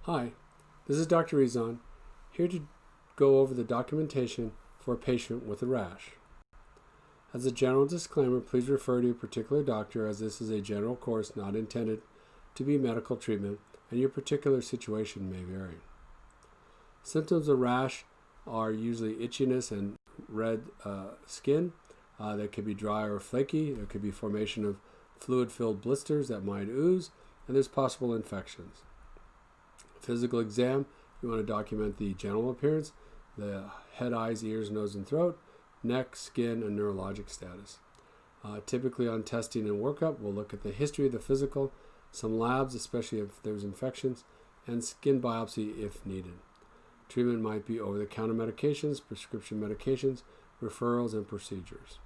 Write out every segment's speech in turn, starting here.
Hi, this is Dr. Hizon, here to go over the documentation for a patient with a rash. As a general disclaimer, please refer to a particular doctor, as this is a general course not intended to be medical treatment and your particular situation may vary. Symptoms of rash are usually itchiness and red skin that could be dry or flaky. There could be formation of fluid-filled blisters that might ooze, and there's possible infections. Physical exam, you want to document the general appearance, the head, eyes, ears, nose, and throat, neck, skin, and neurologic status. Typically on testing and workup, we'll look at the history of the physical, some labs, especially if there's infections, and skin biopsy if needed. Treatment might be over-the-counter medications, prescription medications, referrals, and procedures.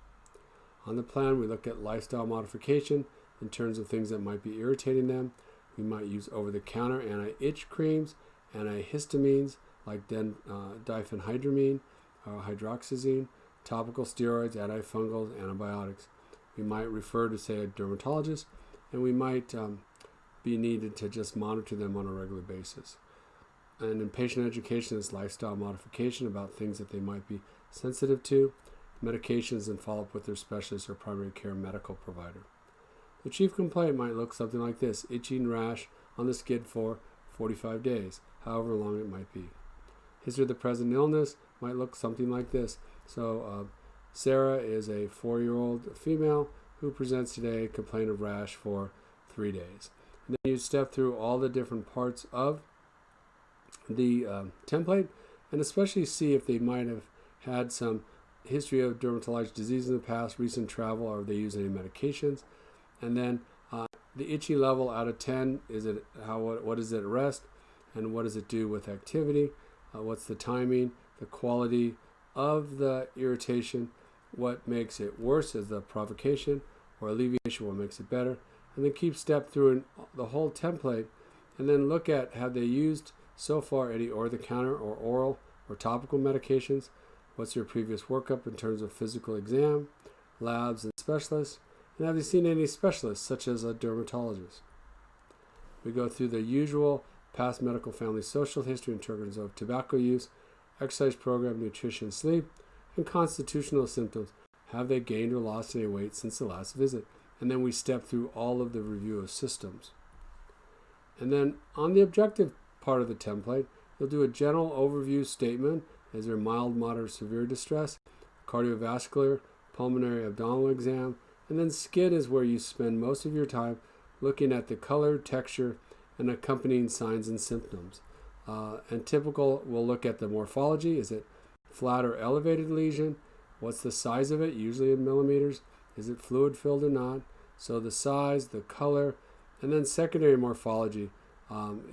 On the plan, we look at lifestyle modification in terms of things that might be irritating them. We might use over-the-counter anti-itch creams, antihistamines like diphenhydramine or hydroxyzine, topical steroids, antifungals, antibiotics. We might refer to, say, a dermatologist, and we might be needed to just monitor them on a regular basis. And in patient education, is lifestyle modification about things that they might be sensitive to, medications, and follow-up with their specialist or primary care medical provider. The chief complaint might look something like this: itching rash on the skin for 45 days, however long it might be. History of the present illness might look something like this. So Sarah is a 4-year-old female who presents today, complaint of rash for 3 days. And then you step through all the different parts of the template, and especially see if they might have had some history of dermatologic disease in the past, recent travel, or if they use any medications. And then the itchy level out of 10, what is it at rest, and what does it do with activity? What's the timing, the quality of the irritation, what makes it worse as the provocation, or alleviation, what makes it better? And then keep step through the whole template, and then look at, have they used so far any over-the-counter or oral or topical medications? What's your previous workup in terms of physical exam, labs, and specialists? And have you seen any specialists, such as a dermatologist? We go through the usual past medical, family, social history in terms of tobacco use, exercise program, nutrition, sleep, and constitutional symptoms. Have they gained or lost any weight since the last visit? And then we step through all of the review of systems. And then on the objective part of the template, you'll do a general overview statement. Is there mild, moderate, severe distress? Cardiovascular, pulmonary, abdominal exam. And then skin is where you spend most of your time looking at the color, texture, and accompanying signs and symptoms. And typical, we'll look at the morphology. Is it flat or elevated lesion? What's the size of it, usually in millimeters? Is it fluid-filled or not? So the size, the color, and then secondary morphology.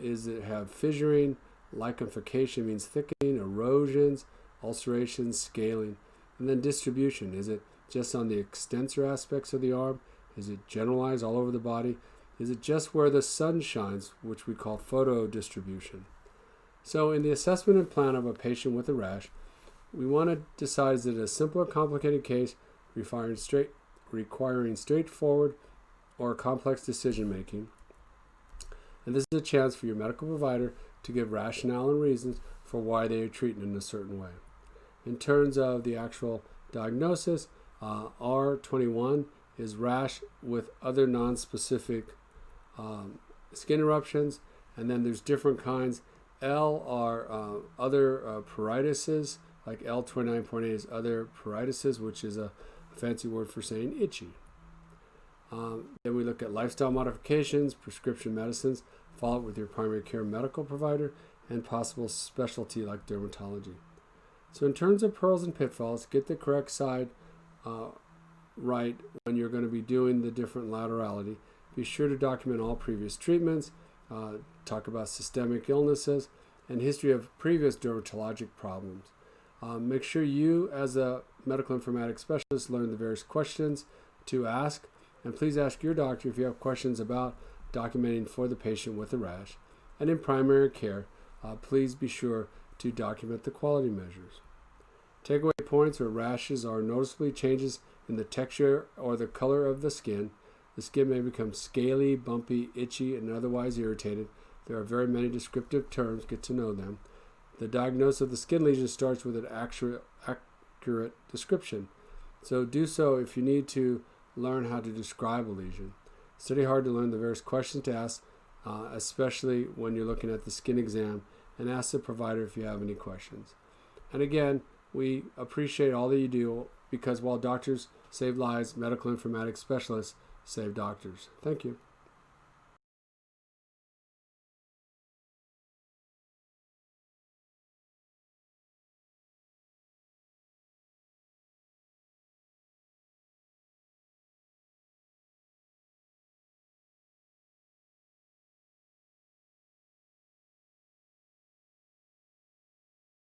Is it have fissuring, lichenification means thickening, erosions, ulcerations, scaling, and then distribution. Is it just on the extensor aspects of the arm? Is it generalized all over the body? Is it just where the sun shines, which we call photodistribution? So in the assessment and plan of a patient with a rash, we want to decide, is it a simple or complicated case requiring straightforward or complex decision making? And this is a chance for your medical provider to give rationale and reasons for why they are treating in a certain way. In terms of the actual diagnosis, R21 is rash with other non-specific skin eruptions, and then there's different kinds. L are other pruritises, like L29.8 is other pruritises, which is a fancy word for saying itchy. Then we look at lifestyle modifications, prescription medicines, follow up with your primary care medical provider, and possible specialty like dermatology. So in terms of pearls and pitfalls, get the correct side right when you're going to be doing the different laterality. Be sure to document all previous treatments, talk about systemic illnesses, and history of previous dermatologic problems. Make sure you, as a medical informatics specialist, learn the various questions to ask, and please ask your doctor if you have questions about documenting for the patient with a rash. And in primary care, please be sure to document the quality measures. Takeaway points: or rashes are noticeably changes in the texture or the color of the skin. The skin may become scaly, bumpy, itchy, and otherwise irritated. There are very many descriptive terms. Get to know them. The diagnosis of the skin lesion starts with an accurate description. So do so if you need to learn how to describe a lesion. Study hard to learn the various questions to ask, especially when you're looking at the skin exam, and ask the provider if you have any questions. And again, we appreciate all that you do, because while doctors save lives, medical informatics specialists save doctors. Thank you.